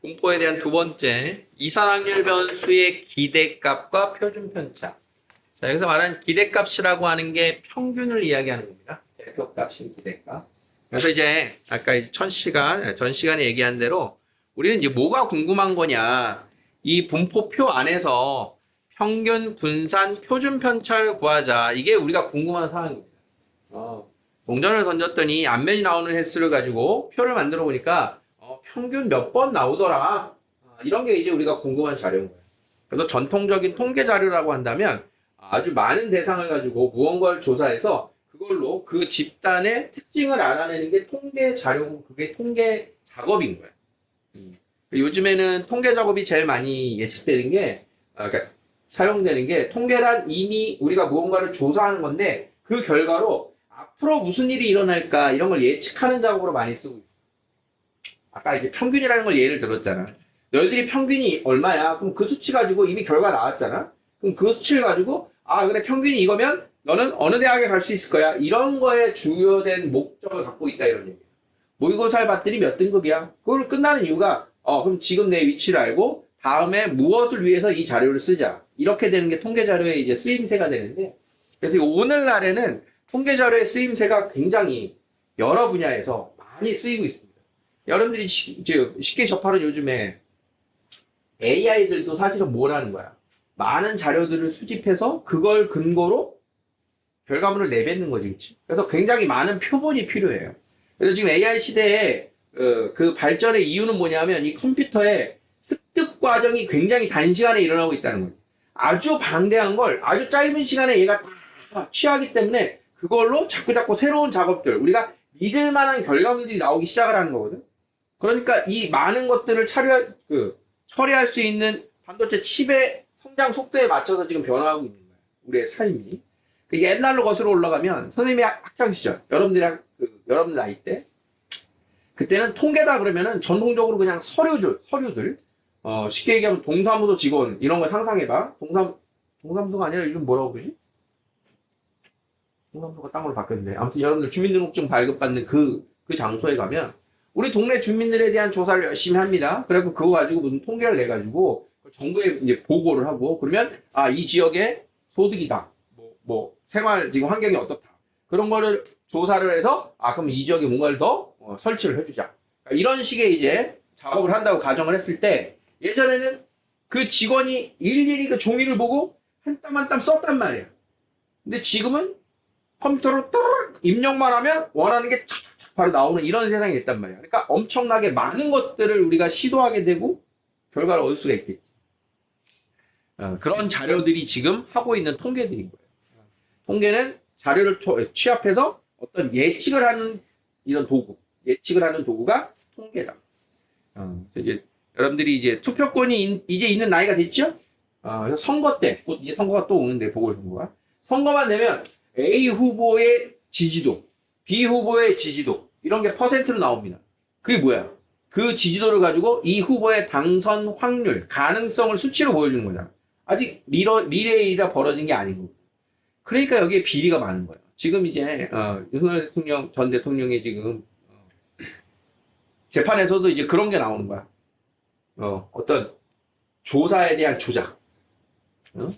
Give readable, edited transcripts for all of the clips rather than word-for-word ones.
분포에 대한 두 번째, 이산확률 변수의 기대값과 표준 편차. 자, 여기서 말하는 기대값이라고 하는 게 평균을 이야기하는 겁니다. 대표값인 기대값. 그래서 이제 아까 전 시간에 얘기한 대로 우리는 이제 뭐가 궁금한 거냐. 이 분포표 안에서 평균, 분산, 표준 편차를 구하자. 이게 우리가 궁금한 사항입니다. 동전을 던졌더니 앞면이 나오는 횟수를 가지고 표를 만들어 보니까 평균 몇 번 나오더라. 이런 게 이제 우리가 궁금한 자료인 거예요. 그래서 전통적인 통계 자료라고 한다면 아주 많은 대상을 가지고 무언가를 조사해서 그걸로 그 집단의 특징을 알아내는 게 통계 자료고 그게 통계 작업인 거예요. 요즘에는 통계 작업이 제일 많이 예측되는 게, 그러니까 사용되는 게 통계란 이미 우리가 무언가를 조사하는 건데 그 결과로 앞으로 무슨 일이 일어날까 이런 걸 예측하는 작업으로 많이 쓰고 있어요. 아까 이제 평균이라는 걸 예를 들었잖아. 너희들이 평균이 얼마야? 그럼 그 수치 가지고 이미 결과 나왔잖아. 그럼 그 수치를 가지고 그래 평균이 이거면 너는 어느 대학에 갈 수 있을 거야. 이런 거에 주요된 목적을 갖고 있다 이런 얘기야. 모의고사를 봤더니 몇 등급이야? 그걸 끝나는 이유가 그럼 지금 내 위치를 알고 다음에 무엇을 위해서 이 자료를 쓰자. 이렇게 되는 게 통계 자료의 이제 쓰임새가 되는데 그래서 오늘날에는 통계 자료의 쓰임새가 굉장히 여러 분야에서 많이 쓰이고 있습니다. 여러분들이 쉽게 접하는 요즘에 AI들도 사실은 뭐라는 거야? 많은 자료들을 수집해서 그걸 근거로 결과물을 내뱉는 거지, 그치? 그래서 굉장히 많은 표본이 필요해요. 그래서 지금 AI 시대에 그 발전의 이유는 뭐냐면 이 컴퓨터의 습득 과정이 굉장히 단시간에 일어나고 있다는 거예요. 아주 방대한 걸 아주 짧은 시간에 얘가 다 취하기 때문에 그걸로 자꾸자꾸 새로운 작업들, 우리가 믿을 만한 결과물들이 나오기 시작을 하는 거거든. 그러니까 이 많은 것들을 처리할 수 있는 반도체 칩의 성장 속도에 맞춰서 지금 변화하고 있는 거예요. 우리의 삶이. 옛날로 거슬러 올라가면 선생님의 학창 시절, 여러분들 나이 때 그때는 통계다 그러면은 전통적으로 그냥 서류들, 쉽게 얘기하면 동사무소 직원 이런 거 상상해봐. 동사무소가 아니라 이름 뭐라고 그러지? 동사무소가 딴 걸로 바뀌었는데 아무튼 여러분들 주민등록증 발급받는 그 장소에 가면 우리 동네 주민들에 대한 조사를 열심히 합니다. 그래서 그거 가지고 무슨 통계를 내 가지고 정부에 이제 보고를 하고 그러면 이 지역의 소득이다. 생활 지금 환경이 어떻다. 그런 거를 조사를 해서 그럼 이 지역에 뭔가를 더 설치를 해주자. 그러니까 이런 식의 이제 작업을 한다고 가정을 했을 때 예전에는 그 직원이 일일이 그 종이를 보고 한 땀 한 땀 썼단 말이야. 근데 지금은 컴퓨터로 입력만 하면 원하는 게 착착착 바로 나오는 이런 세상이 됐단 말이야. 그러니까 엄청나게 많은 것들을 우리가 시도하게 되고 결과를 얻을 수가 있겠지. 그런 자료들이 지금 하고 있는 통계들인 거예요. 통계는 자료를 취합해서 어떤 예측을 하는 이런 예측을 하는 도구가 통계다. 이제 여러분들이 이제 투표권이 이제 있는 나이가 됐죠? 그래서 선거 때, 곧 이제 선거가 또 오는데, 보궐선거가. 선거만 되면 A 후보의 지지도, B 후보의 지지도, 이런 게 퍼센트로 나옵니다. 그게 뭐야? 그 지지도를 가지고 이 후보의 당선 확률, 가능성을 수치로 보여주는 거잖아. 아직 리레이라 벌어진 게 아닌 거고. 그러니까 여기에 비리가 많은 거예요. 지금 이제 윤석열 대통령 전 대통령이 지금 재판에서도 이제 그런 게 나오는 거야. 어떤 조사에 대한 조작,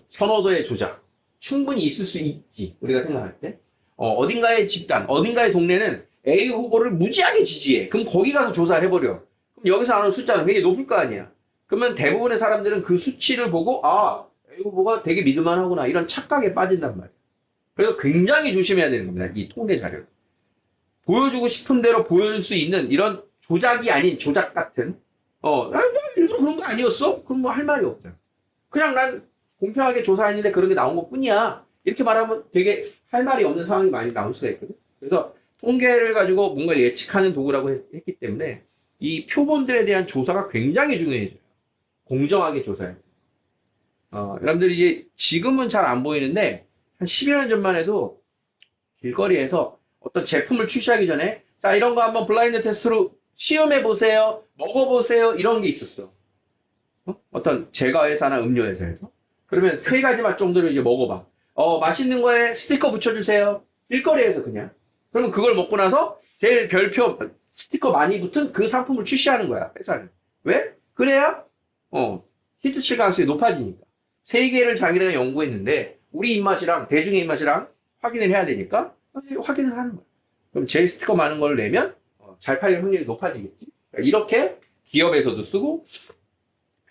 선호도의 조작 충분히 있을 수 있지. 우리가 생각할 때 어딘가의 집단, 어딘가의 동네는 A 후보를 무지하게 지지해. 그럼 거기 가서 조사를 해버려. 그럼 여기서 나오는 숫자는 굉장히 높을 거 아니야. 그러면 대부분의 사람들은 그 수치를 보고 A 후보가 되게 믿을만하구나 이런 착각에 빠진단 말이야. 그래서 굉장히 조심해야 되는 겁니다. 이 통계 자료를. 보여주고 싶은 대로 보여줄 수 있는 이런 조작이 아닌 조작 같은 일부러 그런 거 아니었어? 그럼 뭐 할 말이 없잖아. 그냥 난 공평하게 조사했는데 그런 게 나온 것 뿐이야. 이렇게 말하면 되게 할 말이 없는 상황이 많이 나올 수가 있거든. 그래서 통계를 가지고 뭔가를 예측하는 도구라고 했기 때문에 이 표본들에 대한 조사가 굉장히 중요해져요. 공정하게 조사해야 돼요. 여러분들이 이제 지금은 잘 안 보이는데 한 10여 년 전만 해도 길거리에서 어떤 제품을 출시하기 전에 자 이런 거 한번 블라인드 테스트로 시험해 보세요, 먹어보세요 이런 게 있었어. 어떤 제과 회사나 음료 회사에서 그러면 3가지 맛 정도를 이제 먹어봐. 맛있는 거에 스티커 붙여주세요. 길거리에서 그냥. 그러면 그걸 먹고 나서 제일 별표 스티커 많이 붙은 그 상품을 출시하는 거야 회사는. 왜? 그래야 히트칠 가능성이 높아지니까. 세 개를 자기네가 연구했는데 우리 입맛이랑 대중의 입맛이랑 확인을 해야 되니까 확인을 하는 거야. 그럼 제일 스티커 많은 걸 내면 잘 팔릴 확률이 높아지겠지. 이렇게 기업에서도 쓰고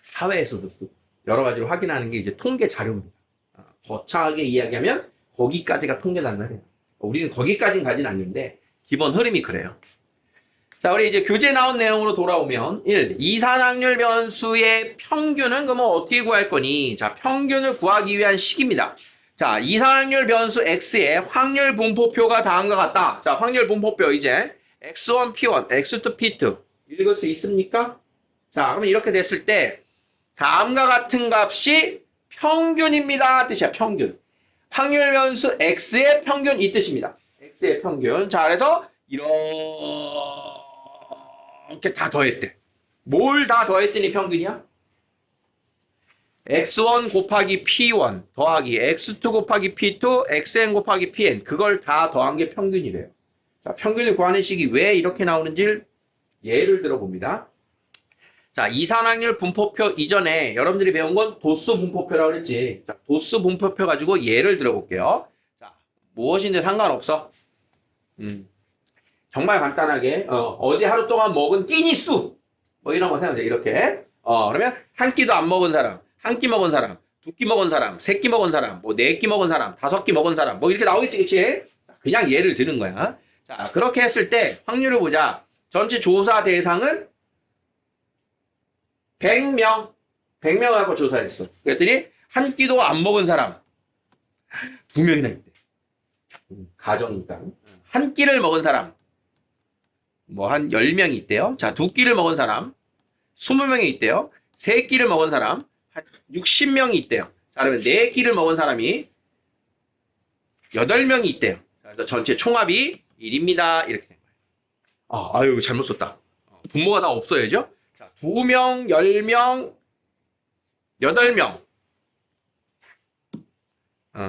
사회에서도 쓰고 여러 가지로 확인하는 게 이제 통계 자료입니다. 거창하게 이야기하면 거기까지가 통계란 말이에요. 우리는 거기까지는 가진 않는데 기본 흐름이 그래요. 자, 우리 이제 교재 나온 내용으로 돌아오면 1. 이산확률 변수의 평균은 그러면 어떻게 구할 거니? 자, 평균을 구하기 위한 식입니다. 자, 이산확률 변수 x의 확률 분포표가 다음과 같다. 자, 확률 분포표 이제 x1, p1, x2, p2 읽을 수 있습니까? 자, 그러면 이렇게 됐을 때 다음과 같은 값이 평균입니다. 뜻이야, 평균. 확률 변수 x의 평균 이 뜻입니다. x의 평균. 자, 그래서 이렇게 다 더했대. 뭘 다 더했더니 평균이야? x1 곱하기 p1 더하기 x2 곱하기 p2 xn 곱하기 pn 그걸 다 더한 게 평균이래요. 자, 평균을 구하는 식이 왜 이렇게 나오는지 예를 들어봅니다. 자, 이산확률 분포표 이전에 여러분들이 배운 건 도수 분포표라고 그랬지. 자, 도수 분포표 가지고 예를 들어볼게요. 자, 무엇인지 상관없어. 정말 간단하게 어제 하루 동안 먹은 끼니 수 뭐 이런 거 생각해. 이렇게 그러면 한 끼도 안 먹은 사람, 한 끼 먹은 사람, 두 끼 먹은 사람, 세 끼 먹은 사람, 뭐 네 끼 먹은 사람, 다섯 끼 먹은 사람 뭐 이렇게 나오겠지, 그치? 그냥 예를 드는 거야. 자, 그렇게 했을 때 확률을 보자. 전체 조사 대상은 100명 100명하고 조사했어. 그랬더니 한 끼도 안 먹은 사람 2명이나 있대. 가정이니까. 한 끼를 먹은 사람 뭐 한 10명이 있대요. 자, 두 끼를 먹은 사람 20명이 있대요. 세 끼를 먹은 사람 한 60명이 있대요. 자, 그러면 네 끼를 먹은 사람이 8명이 있대요. 그래서 전체 총합이 1입니다. 이렇게 된 거예요. 아유, 이거 잘못 썼다. 분모가 다 없어야죠. 자, 2명, 10명, 8명.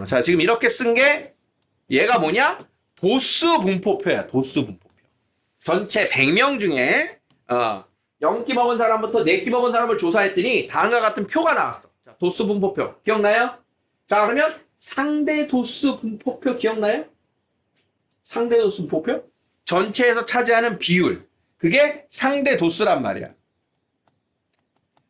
자, 지금 이렇게 쓴 게 얘가 뭐냐? 도수 분포표야. 도수 분포표. 전체 100명 중에 0끼 먹은 사람부터 4끼 먹은 사람을 조사했더니 다음과 같은 표가 나왔어. 자, 도수 분포표. 기억나요? 자, 그러면 상대 도수 분포표 기억나요? 상대 도수 분포표? 전체에서 차지하는 비율. 그게 상대 도수란 말이야.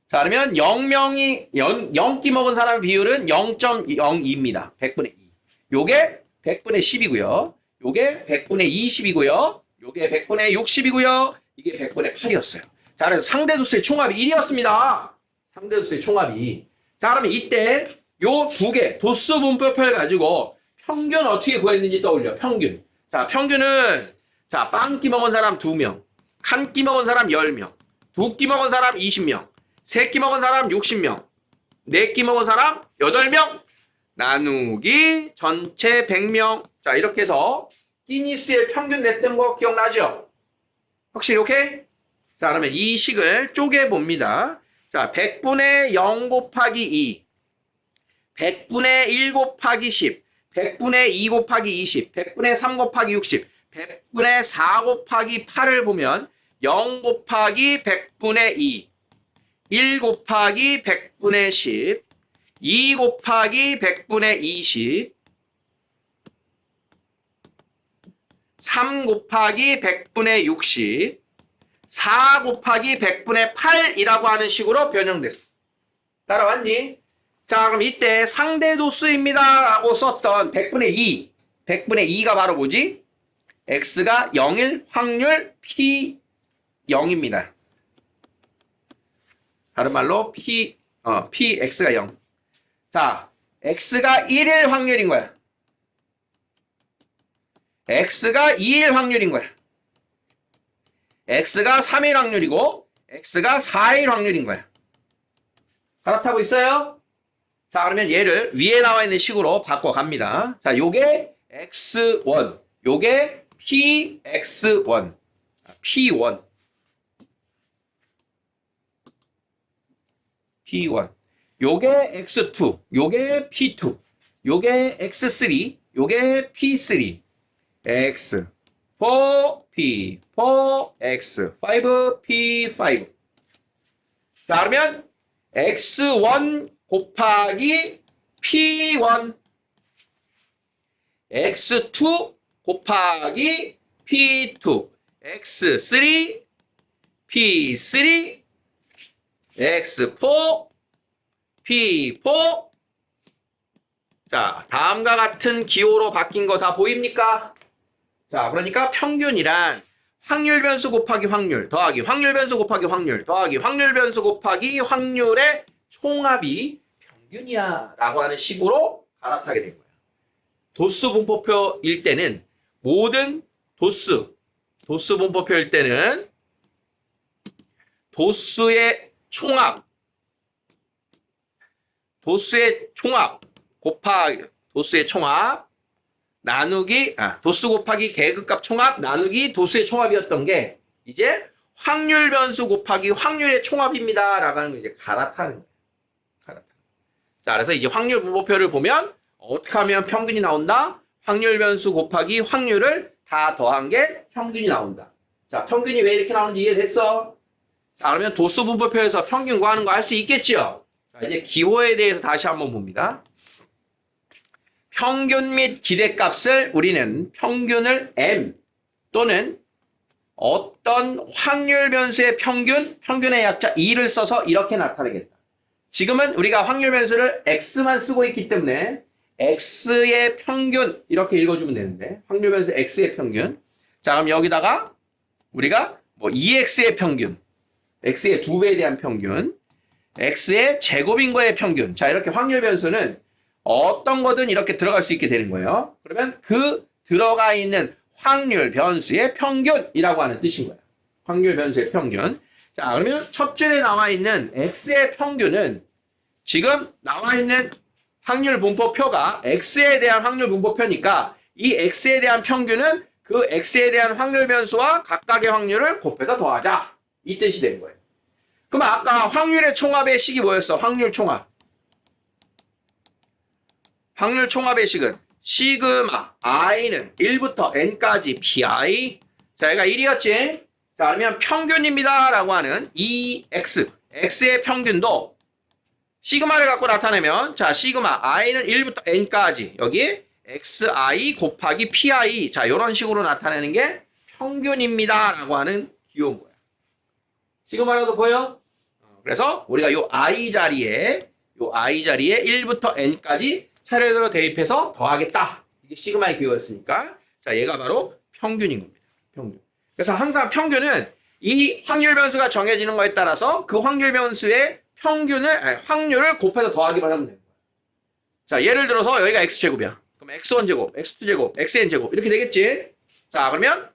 자, 그러면 0끼 먹은 사람의 비율은 0.02입니다. 100분의 2. 요게 100분의 10이고요. 요게 100분의 20이고요. 요게 100분의 60이고요. 이게 100분의 8이었어요. 자, 그래서 상대 도수의 총합이 1이었습니다. 상대 도수의 총합이. 자, 그러면 이때 요 두 개 도수 분포표를 가지고 평균 어떻게 구했는지 떠올려. 평균. 자, 평균은 자, 빵 끼 먹은 사람 2명, 한 끼 먹은 사람 10명, 두 끼 먹은 사람 20명, 세 끼 먹은 사람 60명, 네 끼 먹은 사람 8명, 나누기 전체 100명. 자, 이렇게 해서 끼니수의 평균 냈던 거 기억나죠? 확실히 오케이? 자, 그러면 이 식을 쪼개봅니다. 자, 100분의 0 곱하기 2, 100분의 1 곱하기 10, 100분의 2 곱하기 20, 100분의 3 곱하기 60, 100분의 4 곱하기 8을 보면 0 곱하기 100분의 2, 1 곱하기 100분의 10, 2 곱하기 100분의 20, 3 곱하기 100분의 60, 4 곱하기 100분의 8이라고 하는 식으로 변형됐어. 따라왔니? 자, 그럼 이때 상대도수입니다 라고 썼던 100분의 2, 100분의 2가 바로 뭐지? x가 0일 확률 P0입니다. 다른 말로 Px가 0. 자, x가 1일 확률인 거야. x가 2일 확률인 거야. x가 3일 확률이고 x가 4일 확률인 거야. 갈아타고 있어요? 자, 그러면 얘를 위에 나와 있는 식으로 바꿔갑니다. 자, 요게 x1, 요게 px1, p1, p1, 요게 x2, 요게 p2, 요게 x3, 요게 p3, x, 4, p, 4, x, 5, p, 5. 자, 그러면 x1 곱하기 p1, x2 곱하기 p2, x3 p3, x4 p4. 자, 다음과 같은 기호로 바뀐 거 다 보입니까? 자, 그러니까 평균이란 확률 변수 곱하기 확률 더하기 확률 변수 곱하기 확률 더하기 확률 변수 곱하기 확률의 총합이 평균이야 라고 하는 식으로 갈아타게 된 거예요. 도수 분포표일 때는 모든 도수 분포표일 때는 도수의 총합 곱하기 도수의 총합 나누기 도수 곱하기 계급값 총합 나누기 도수의 총합이었던 게 이제 확률 변수 곱하기 확률의 총합입니다 라고 하는 거 이제 갈아타는 거예요. 자, 그래서 이제 확률 분포표를 보면 어떻게 하면 평균이 나온다? 확률 변수 곱하기 확률을 다 더한 게 평균이 나온다. 자, 평균이 왜 이렇게 나오는지 이해됐어? 자, 그러면 도수 분포표에서 평균 구하는 거 할 수 있겠죠? 자, 이제 기호에 대해서 다시 한번 봅니다. 평균 및 기대값을 우리는 평균을 M 또는 어떤 확률 변수의 평균의 약자 2를 써서 이렇게 나타내겠다. 지금은 우리가 확률 변수를 X만 쓰고 있기 때문에 X의 평균 이렇게 읽어주면 되는데 확률 변수 X의 평균. 자, 그럼 여기다가 우리가 뭐 2X의 평균, X의 2배에 대한 평균, X의 제곱인 거의 평균. 자, 이렇게 확률 변수는 어떤 거든 이렇게 들어갈 수 있게 되는 거예요. 그러면 그 들어가 있는 확률 변수의 평균이라고 하는 뜻인 거예요. 확률 변수의 평균. 자, 그러면 첫 줄에 나와 있는 X의 평균은 지금 나와 있는 확률 분포표가 X에 대한 확률 분포표니까 이 X에 대한 평균은 그 X에 대한 확률 변수와 각각의 확률을 곱해서 더하자. 이 뜻이 되는 거예요. 그럼 아까 확률의 총합의 식이 뭐였어? 확률 총합. 확률 총합의 식은 시그마 i는 1부터 n까지 pi. 자, 얘가 1이었지? 자, 그러면 평균입니다 라고 하는 이 x의 평균도 시그마를 갖고 나타내면 자, 시그마 i는 1부터 n까지 여기 xi 곱하기 pi. 자, 이런 식으로 나타내는 게 평균입니다 라고 하는 기호인 거야. 시그마라도 보여? 그래서 우리가 요 i 자리에 1부터 n까지 차례대로 대입해서 더하겠다. 이게 시그마의 기호였으니까. 자, 얘가 바로 평균인 겁니다. 평균. 그래서 항상 평균은 이 확률 변수가 정해지는 거에 따라서 그 확률 변수의 확률을 곱해서 더하기만 하면 돼요. 자, 예를 들어서 여기가 x제곱이야. 그럼 x1제곱, x2제곱, xn제곱 이렇게 되겠지? 자, 그러면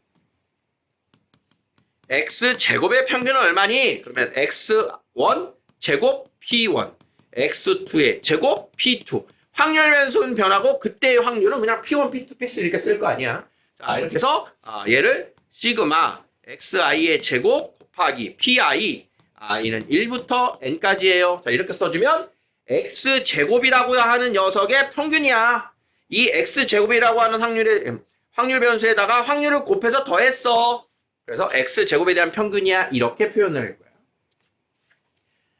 x제곱의 평균은 얼마니? 그러면 x1 제곱 p1, x2의 제곱 p2. 확률 변수는 변하고 그때의 확률은 그냥 p1, p2, p3 이렇게 쓸 거 아니야. 자, 이렇게 해서 얘를 시그마 xi의 제곱 곱하기 pi, i는 1부터 n까지예요. 자, 이렇게 써주면 x제곱이라고 하는 녀석의 평균이야. 이 x제곱이라고 하는 확률 변수에다가 확률을 곱해서 더했어. 그래서 x제곱에 대한 평균이야. 이렇게 표현을 할 거야.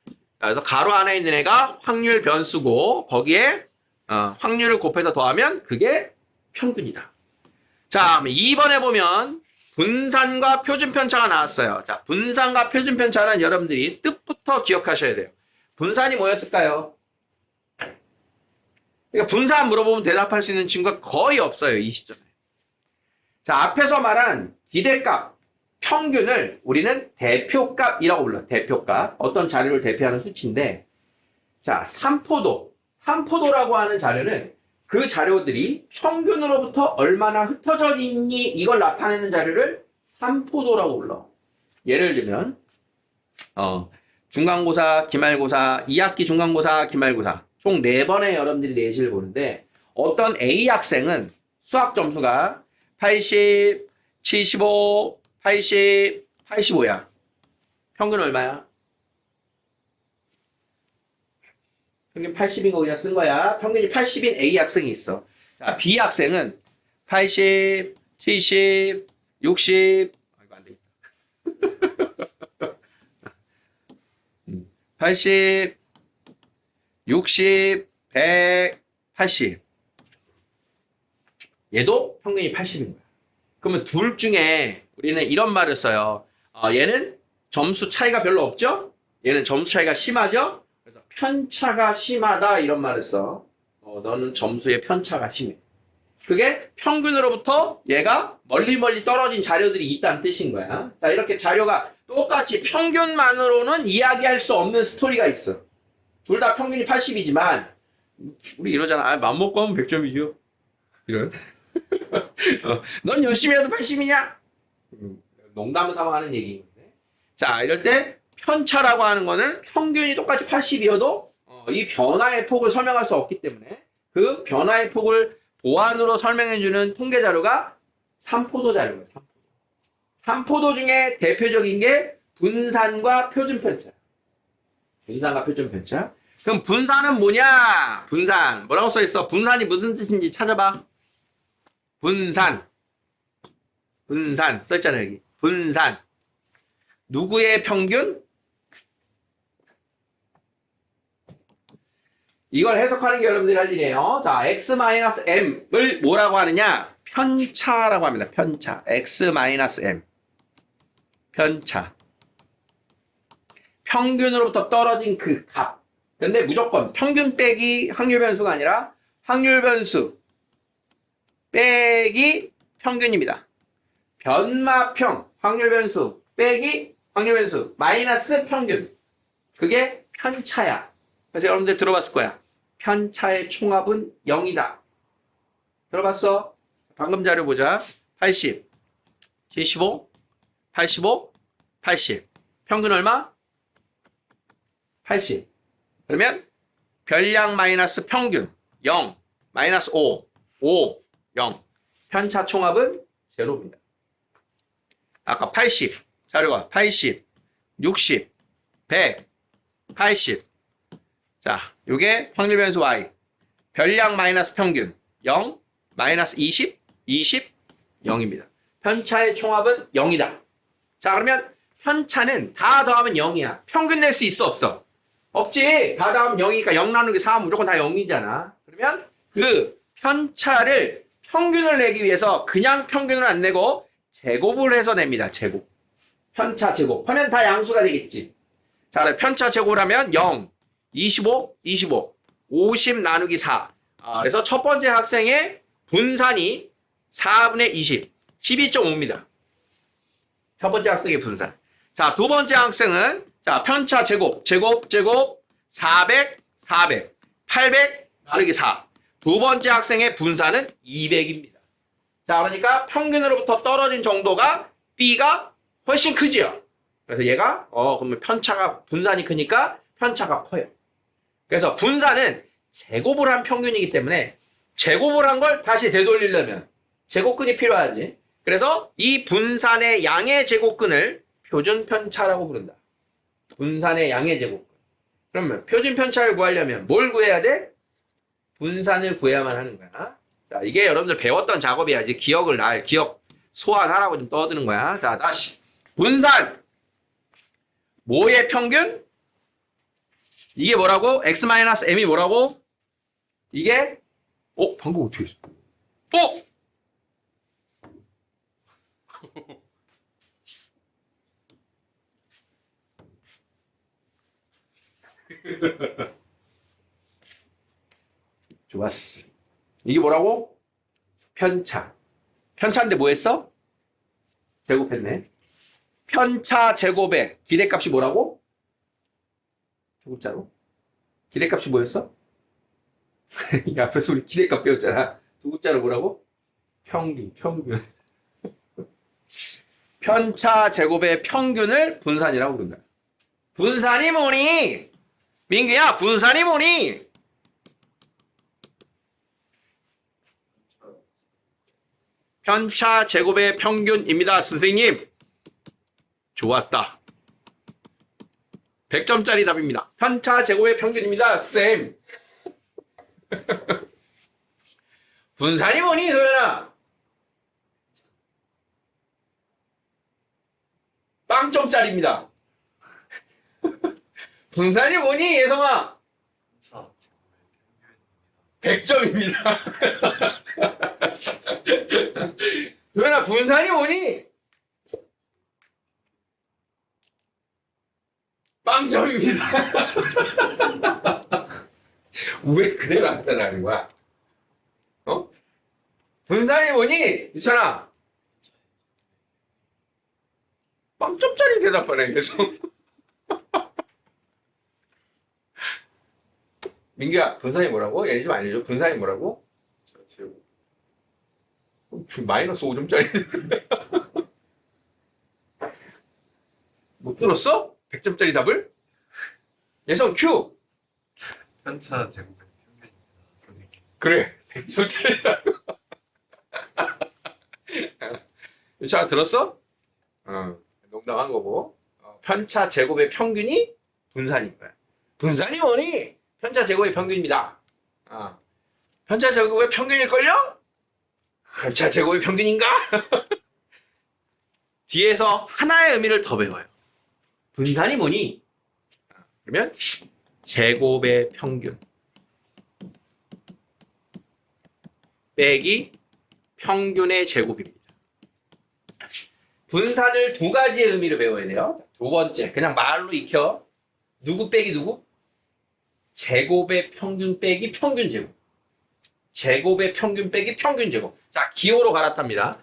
자, 그래서 가로 안에 있는 애가 확률 변수고 거기에 확률을 곱해서 더하면 그게 평균이다. 자, 2번에 보면 분산과 표준편차가 나왔어요. 자, 분산과 표준편차는 여러분들이 뜻부터 기억하셔야 돼요. 분산이 뭐였을까요? 그러니까 분산 물어보면 대답할 수 있는 친구가 거의 없어요. 이 시점에. 자, 앞에서 말한 기대값, 평균을 우리는 대표값이라고 불러요. 대표값. 어떤 자료를 대표하는 수치인데 자, 삼포도라고 하는 자료는 그 자료들이 평균으로부터 얼마나 흩어져 있니 이걸 나타내는 자료를 삼포도라고 불러. 예를 들면 중간고사, 기말고사, 2학기 중간고사, 기말고사 총 4번의 여러분들이 내신을 보는데 어떤 A 학생은 수학 점수가 80, 75, 80, 85야. 평균 얼마야? 평균 80인 거 그냥 쓴 거야. 평균이 80인 A 학생이 있어. 자, B 학생은 80, 70, 60, 이거 안 되겠다. 80, 60, 100, 80. 얘도 평균이 80인 거야. 그러면 둘 중에 우리는 이런 말을 써요. 얘는 점수 차이가 별로 없죠? 얘는 점수 차이가 심하죠? 그래서 편차가 심하다 이런 말을 써. 너는 점수의 편차가 심해. 그게 평균으로부터 얘가 멀리 떨어진 자료들이 있다는 뜻인 거야. 자, 이렇게 자료가 똑같이 평균만으로는 이야기할 수 없는 스토리가 있어. 둘 다 평균이 80이지만 우리 이러잖아. 아, 맘먹고 하면 100점이죠. 이런. 넌 열심히 해도 80이냐? 농담 삼아 하는 얘기인데. 자, 이럴 때 편차라고 하는 거는 평균이 똑같이 80이어도 이 변화의 폭을 설명할 수 없기 때문에 그 변화의 폭을 보완으로 설명해주는 통계 자료가 삼포도 자료예요. 삼포도 중에 대표적인 게 분산과 표준 편차. 분산과 표준 편차. 그럼 분산은 뭐냐? 분산. 뭐라고 써있어? 분산이 무슨 뜻인지 찾아봐. 분산. 분산. 써있잖아, 여기. 분산. 누구의 평균? 이걸 해석하는 게 여러분들이 할 일이에요. 자, x-m을 뭐라고 하느냐? 편차라고 합니다. 편차. x-m. 편차. 평균으로부터 떨어진 그 값. 근데 무조건 평균 빼기 확률 변수가 아니라 확률 변수 빼기 평균입니다. 변마평 확률 변수 빼기 확률 변수 마이너스 평균. 그게 편차야. 그래서 여러분들 들어봤을 거야. 편차의 총합은 0이다. 들어봤어? 방금 자료 보자. 80, 75, 85, 80. 평균 얼마? 80. 그러면 별량 마이너스 평균 0, 마이너스 5, 5, 0. 편차 총합은 제로입니다. 아까 80, 자료가 80, 60, 100, 80. 자, 요게 확률 변수 y. 별량 마이너스 평균 0, 마이너스 20, 20, 0입니다. 편차의 총합은 0이다. 자, 그러면 편차는 다 더하면 0이야. 평균 낼 수 있어, 없어? 없지. 다 더하면 0이니까 0 나누기 4 하면 무조건 다 0이잖아. 그러면 그 편차를 평균을 내기 위해서 그냥 평균을 안 내고 제곱을 해서 냅니다. 제곱. 편차 제곱. 하면 다 양수가 되겠지. 자, 그래 편차 제곱을 하면 0, 25, 25, 50 나누기 4. 그래서 첫 번째 학생의 분산이 4분의 20, 12.5입니다. 첫 번째 학생의 분산. 자, 두 번째 학생은 자, 편차 제곱, 400, 400, 800 나누기 4. 두 번째 학생의 분산은 200입니다. 자, 그러니까 평균으로부터 떨어진 정도가 B가 훨씬 크지요. 그래서 얘가 그러면 편차가 분산이 크니까 편차가 커요. 그래서 분산은 제곱을 한 평균이기 때문에 제곱을 한 걸 다시 되돌리려면 제곱근이 필요하지. 그래서 이 분산의 양의 제곱근을 표준 편차라고 부른다. 분산의 양의 제곱근. 그러면 표준 편차를 구하려면 뭘 구해야 돼? 분산을 구해야만 하는 거야. 자, 이게 여러분들 배웠던 작업이야. 이제 기억 소환하라고 좀 떠드는 거야. 자, 다시. 분산. 뭐의 평균? 이게 뭐라고? x-m이 뭐라고? 이게 방금 어떻게 했어? 좋았어. 이게 뭐라고? 편차. 편차인데 뭐 했어? 제곱했네. 편차 제곱의 기대값이 뭐라고? 두글자로. 기대값이 뭐였어? 앞에서 우리 기대값 배웠잖아. 두글자로 뭐라고? 평균. 편차 제곱의 평균을 분산이라고 부른다. 분산이 뭐니? 민규야, 분산이 뭐니? 편차 제곱의 평균입니다, 선생님. 좋았다. 100점짜리 답입니다. 편차 제곱의 평균입니다, 쌤. 분산이 뭐니, 도현아? 빵점짜리입니다. 분산이 뭐니, 예성아? 자, 제곱의 100점입니다. 도현아, 분산이 뭐니? 빵점입니다. 왜 그대로 안 따라하는 거야? 어? 분산이 뭐니? 유찬아. 빵점짜리 대답하네, 계속. 민규야, 분산이 뭐라고? 얘기 좀 알려줘. 분산이 뭐라고? 제곱. 마이너스 5점짜리. 못 들었어? 100점짜리 답을? 예성 큐! 편차 제곱의 평균입니다. 선생님. 그래, 100점짜리라고. 유찬아, 들었어? 농담한 거고. 편차 제곱의 평균이 분산인 거야. 분산이 뭐니? 편차 제곱의 평균입니다. 편차 제곱의 평균일걸요? 편차 제곱의 평균인가? 뒤에서 하나의 의미를 더 배워요. 분산이 뭐니? 그러면 제곱의 평균 빼기 평균의 제곱입니다. 분산을 두 가지의 의미로 배워야 돼요. 두 번째, 그냥 말로 익혀. 누구 빼기 누구? 제곱의 평균 빼기 평균 제곱. 제곱의 평균 빼기 평균 제곱. 자, 기호로 갈아탑니다.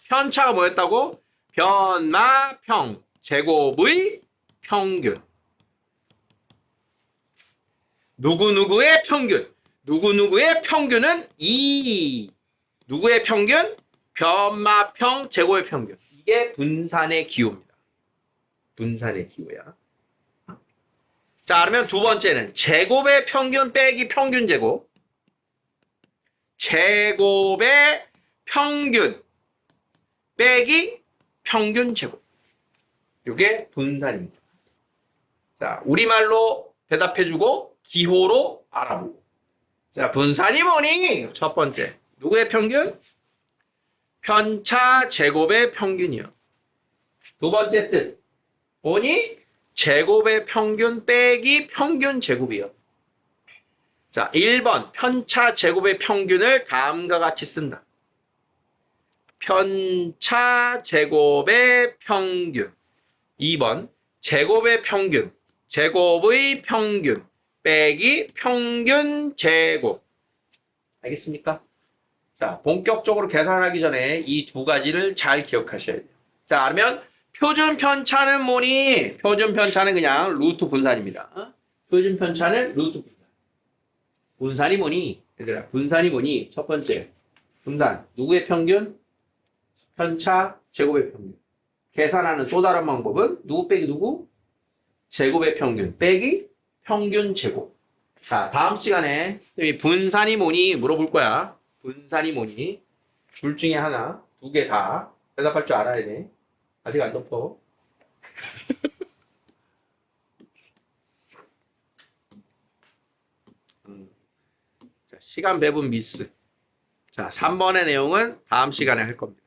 편차가 뭐였다고? 변마평 제곱의 평균. 누구누구의 평균. 누구누구의 평균은 2. 누구의 평균? 변마평 제곱의 평균. 이게 분산의 기호입니다. 분산의 기호야. 자, 그러면 두 번째는 제곱의 평균 빼기 평균 제곱. 제곱의 평균 빼기 평균 제곱. 이게 분산입니다. 자, 우리말로 대답해주고 기호로 알아보고. 자, 분산이 뭐니? 첫 번째. 누구의 평균? 편차 제곱의 평균이요. 두 번째 뜻. 뭐니? 제곱의 평균 빼기 평균 제곱이요. 자, 1번 편차 제곱의 평균을 다음과 같이 쓴다. 편차 제곱의 평균. 2번 제곱의 평균, 제곱의 평균 빼기 평균 제곱. 알겠습니까? 자, 본격적으로 계산하기 전에 이 두 가지를 잘 기억하셔야 돼요. 자, 그러면 표준 편차는 뭐니? 표준 편차는 그냥 루트 분산입니다. 표준 편차는 루트 분산. 분산이 뭐니? 얘들아, 분산이 뭐니? 첫 번째, 분산. 누구의 평균? 편차, 제곱의 평균. 계산하는 또 다른 방법은 누구 빼기 누구? 제곱의 평균 빼기 평균 제곱. 자, 다음 시간에 분산이 뭐니? 물어볼 거야. 분산이 뭐니? 둘 중에 하나, 두 개 다 대답할 줄 알아야 돼. 아직 안 덮어. 자, 시간 배분 미스. 자, 3번의 내용은 다음 시간에 할 겁니다.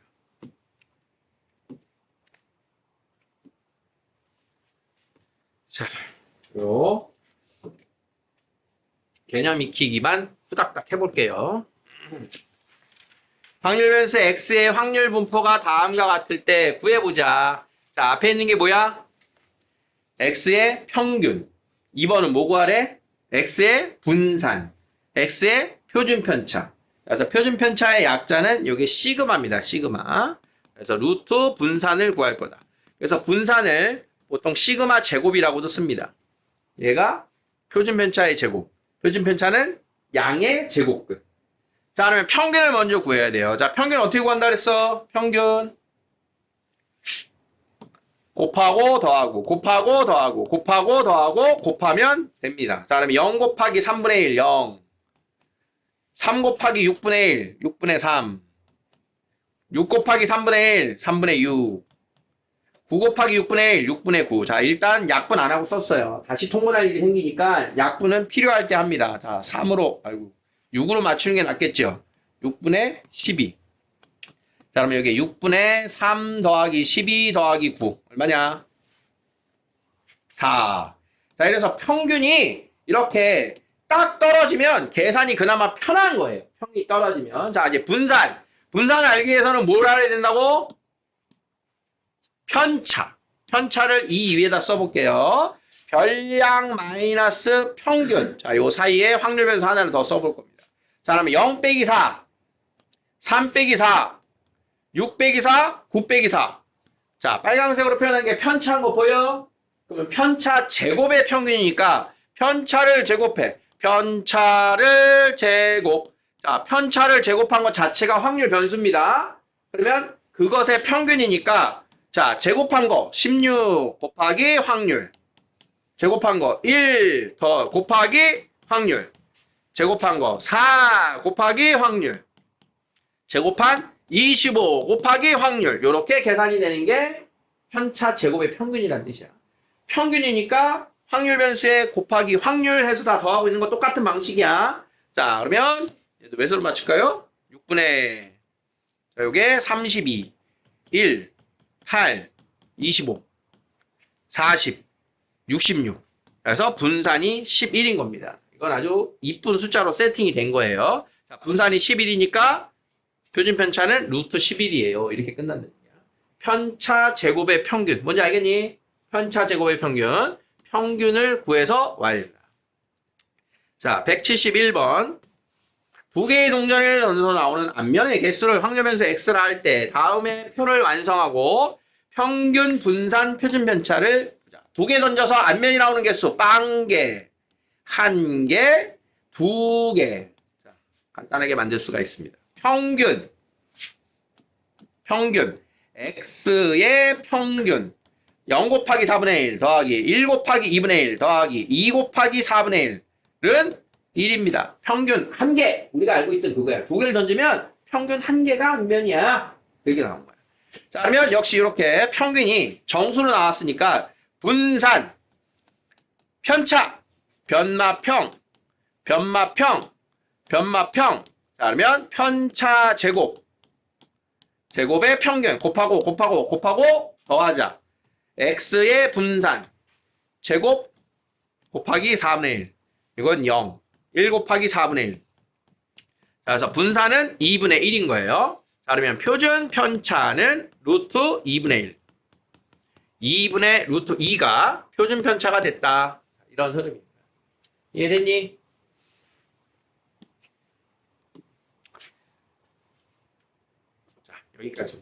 자, 요 개념 익히기만 후닥닥 해볼게요. 확률변수 x의 확률 분포가 다음과 같을 때 구해보자. 자, 앞에 있는 게 뭐야? x의 평균. 2번은 뭐 구하래? x의 분산. x의 표준 편차. 그래서 표준 편차의 약자는 여기 시그마입니다. 시그마. 그래서 루트 분산을 구할 거다. 그래서 분산을 보통 시그마 제곱이라고도 씁니다. 얘가 표준 편차의 제곱. 표준 편차는 양의 제곱근. 자, 그러면 평균을 먼저 구해야 돼요. 자, 평균 어떻게 구한다 그랬어? 평균. 곱하고 더하고, 곱하고 더하고, 곱하고 더하고, 곱하면 됩니다. 자, 그러면 0 곱하기 3분의 1, 0. 3 곱하기 6분의 1, 6분의 3. 6 곱하기 3분의 1, 3분의 6. 9 곱하기 6분의 1, 6분의 9. 자, 일단 약분 안 하고 썼어요. 다시 통분할 일이 생기니까 약분은 필요할 때 합니다. 자, 3으로, 6으로 맞추는 게 낫겠죠. 6분의 12. 자, 그러면 여기 6분의 3 더하기 12 더하기 9. 얼마냐? 4. 자, 이래서 평균이 이렇게 딱 떨어지면 계산이 그나마 편한 거예요. 평균이 떨어지면. 자, 이제 분산. 분산을 알기 위해서는 뭘 알아야 된다고? 편차. 편차를 이 위에다 써볼게요. 별량 마이너스 평균. 자, 요 사이에 확률 변수 하나를 더 써볼 겁니다. 자, 그러면 0 빼기 4, 3 빼기 4, 6 빼기 4, 9 빼기 4. 자, 빨간색으로 표현한 게 편차인 거 보여? 그러면 편차 제곱의 평균이니까 편차를 제곱해. 편차를 제곱. 자, 편차를 제곱한 것 자체가 확률 변수입니다. 그러면 그것의 평균이니까 자, 제곱한 거 16 곱하기 확률. 제곱한 거 1 더 곱하기 확률. 제곱한 거 4 곱하기 확률. 제곱한 25 곱하기 확률. 이렇게 계산이 되는 게 편차 제곱의 평균이라는 뜻이야. 평균이니까 확률 변수에 곱하기 확률 해서 다 더하고 있는 거 똑같은 방식이야. 자, 그러면 얘도 몇 수로 맞출까요? 6분의 자, 요게 32, 1, 8, 25, 40, 66. 그래서 분산이 11인 겁니다. 이건 아주 이쁜 숫자로 세팅이 된 거예요. 자, 분산이 11이니까 표준 편차는 루트 11이에요. 이렇게 끝난다. 편차 제곱의 평균. 뭔지 알겠니? 편차 제곱의 평균. 평균을 구해서 y. 자, 171번. 두 개의 동전을 던져서 나오는 앞면의 개수를 확률 변수 x라 할 때 다음에 표를 완성하고 평균 분산 표준 편차를 두 개 던져서 앞면이 나오는 개수 빵 개, 한 개, 두 개. 자, 간단하게 만들 수가 있습니다. 평균 x의 평균 0 곱하기 4분의 1 더하기 1 곱하기 2분의 1 더하기 2 곱하기 4분의 1은 1입니다. 평균 한 개. 우리가 알고 있던 그거야. 두 개를 던지면 평균 한 개가 앞면이야. 이렇게 나온 거야. 자, 그러면 역시 이렇게 평균이 정수로 나왔으니까 분산, 편차, 변마평, 변마평. 자, 그러면 편차 제곱의 평균 곱하고 더하자. x의 분산 제곱 곱하기 4분의 1. 이건 0. 1 곱하기 4분의 1. 그래서 분산은 2분의 1인 거예요. 자, 그러면 표준 편차는 루트 2분의 1. 2분의 루트 2가 표준 편차가 됐다. 이런 흐름입니다. 이해됐니? 자, 여기까지.